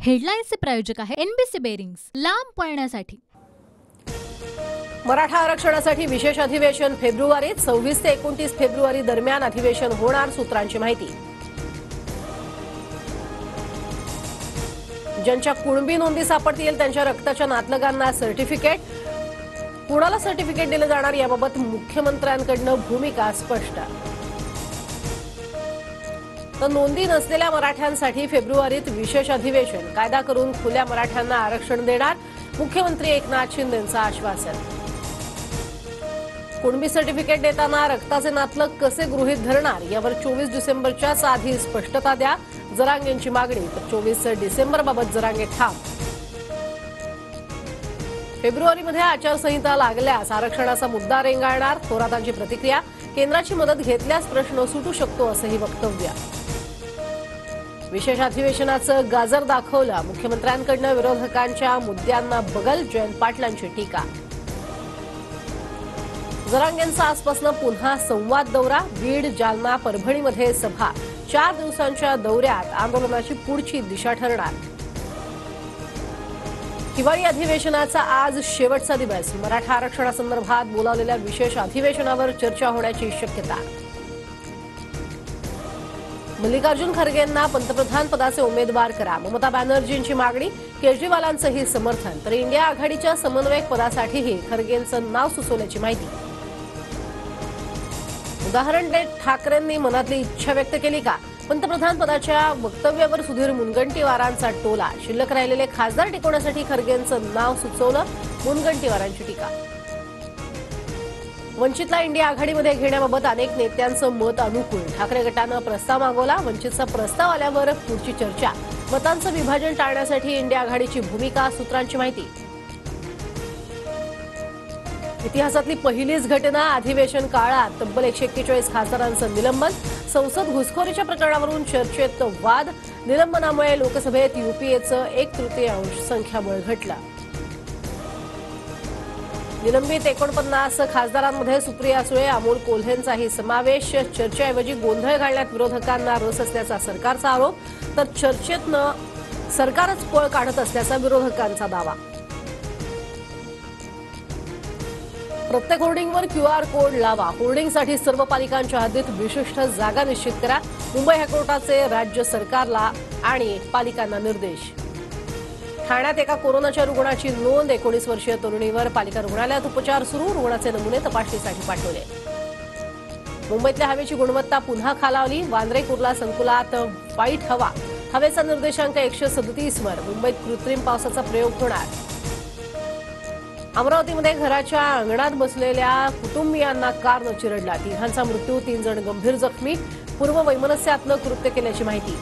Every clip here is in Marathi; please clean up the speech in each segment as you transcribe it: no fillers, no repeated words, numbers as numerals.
हेडलाईन्सचे प्रायोजक आहे एनबीसी बेरिंग्स, लांब पळण्यासाठी। मराठा आरक्षणासाठी विशेष अधिवेशन फेब्रुवारीत 26 ते 29 फेब्रुवारी दरम्यान अधिवेशन होणार, सूत्रांची माहिती। ज्यांच्या कुणबी नोंदी सापडतील त्यांच्या रक्ताच्या नातलगांना सर्टिफिकेट, कुणाला सर्टिफिकेट दिले जाणार याबाबत मुख्यमंत्र्यांकडून भूमिका स्पष्ट। तर नोंदी नसलेल्या मराठ्यांसाठी फेब्रुवारीत विशेष अधिवेशन, कायदा करून खुल्या मराठ्यांना आरक्षण देणार, मुख्यमंत्री एकनाथ शिंदेंचं आश्वासन। कुणबी सर्टिफिकेट देताना रक्ताचे नातलग कसे गृहीत धरणार यावर 24 डिसेंबरच्याच आधी स्पष्टता द्या, जरांगेंची मागणी। तर 24 डिसेंबरबाबत जरांगे ठाम। फेब्रुवारीमध्ये आचारसंहिता लागल्यास आरक्षणाचा मुद्दा रेंगाळणार, थोरातांची प्रतिक्रिया। केंद्राची मदत घेतल्यास प्रश्न सुटू शकतो असंही वक्तव्य। विशेष अधिवेशनाचं गाजर दाखवलं, मुख्यमंत्र्यांकडून विरोधकांच्या मुद्द्यांना बगल, जयंत पाटलांची टीका। जरांगेंचा आजपासून पुन्हा संवाद दौरा, बीड, जालना, परभणीमध्ये सभा। 4 दिवसांच्या दौऱ्यात आंदोलनाची पुढची दिशा ठरणार। हिवाळी अधिवेशनाचा आज शेवटचा दिवस, मराठा आरक्षणासंदर्भात बोलावलेल्या विशेष अधिवेशनावर चर्चा होण्याची शक्यता। मल्लिकार्जुन खरगेंना पंतप्रधान पदाचे उमेदवार करा, ममता बॅनर्जींची मागणी। केजरीवालांचंही समर्थन। तर इंडिया आघाडीच्या समन्वयक पदासाठीही खरगेंचं नाव सुचवल्याची माहिती। उदाहरण देत ठाकरेंनी मनातली इच्छा व्यक्त केली का? पंतप्रधान पदाच्या वक्तव्यावर सुधीर मुनगंटीवारांचा टोला। शिल्लक राहिलेले खासदार टिकवण्यासाठी खरगेंचं नाव सुचवलं, मुनगंटीवारांची टीका। वंचितला इंडिया आघाडीमध्ये घेण्याबाबत अनेक नेत्यांचं मत अनुकूल, ठाकरे गटानं प्रस्ताव मागवला। वंचितचा प्रस्ताव आल्यावर पुढची चर्चा, मतांचं विभाजन टाळण्यासाठी इंडिया आघाडीची भूमिका, सूत्रांची माहिती। इतिहासातली पहिलीच घटना, अधिवेशन काळात तब्बल 141 खासदारांचं निलंबन। संसद घुसखोरीच्या प्रकरणावरून चर्चेत वाद, निलंबनामुळे लोकसभेत युपीएचं 1/3 संख्याबळ घटलं। निलंबित 49 खासदारांमध्ये सुप्रिया सुळे, अमोल कोल्हेंचाही समावेश। चर्चेऐवजी गोंधळ घालण्यात विरोधकांना रस असल्याचा सरकारचा आरोप, तर चर्चेतनं सरकारच पळ काढत असल्याचा विरोधकांचा दावा। प्रत्येक होर्डिंगवर QR कोड लावा, होर्डिंगसाठी सर्व पालिकांच्या हद्दीत विशिष्ट जागा निश्चित करा। मुंबई हायकोर्टाचे राज्य सरकारला आणि पालिकांना निर्देश। ठाण्यात एका कोरोनाच्या रुग्णाची नोंद, 19 वर्षीय तरुणीवर पालिका रुग्णालयात उपचार सुरू, रुग्णाचे नमुने तपासणीसाठी पाठवले। मुंबईतल्या हवेची गुणवत्ता पुन्हा खालावली, वांद्रे कुर्ला संकुलात वाईट हवा, हवेचा निर्देशांक 137 वर। मुंबईत कृत्रिम पावसाचा प्रयोग होणार। अमरावतीमध्ये घराच्या अंगणात बसलेल्या कुटुंबियांना कारनं चिरडला, 3 मृत्यू, 3 जण गंभीर जखमी। पूर्व वैमनस्यातनं कृत्य केल्याची माहिती।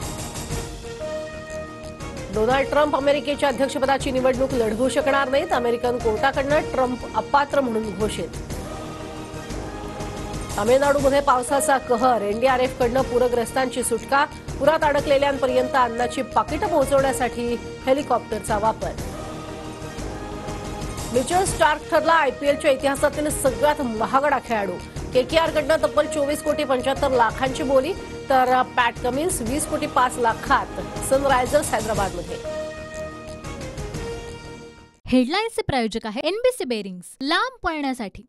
डोनाल्ड ट्रम्प अमेरिकेच्या अध्यक्षपदाची निवडणूक लढवू शकणार नाहीत, अमेरिकन कोर्टाकडून ट्रम्प अपात्र म्हणून घोषित। तामिळनाडूमध्ये पावसाचा कहर, एनडीआरएफकडून पूरग्रस्तांची सुटका, पुरात अडकलेल्यांपर्यंत अन्नाची पाकिटं पोहोचवण्यासाठी हेलिकॉप्टरचा वापर। मिचेल स्टार्क ठरला आयपीएलच्या इतिहासातील सगळ्यात महागडा खेळाडू, केकेआरकडून तब्बल 24,75 लाखांची बोली, तर पॅट कमिन्स 20,05 लाखात सनरायझर्स हैदराबादमध्ये। हेडलाईन्सचे प्रायोजक आहे एनबीसी बेरिंग्स, लांब पळण्यासाठी।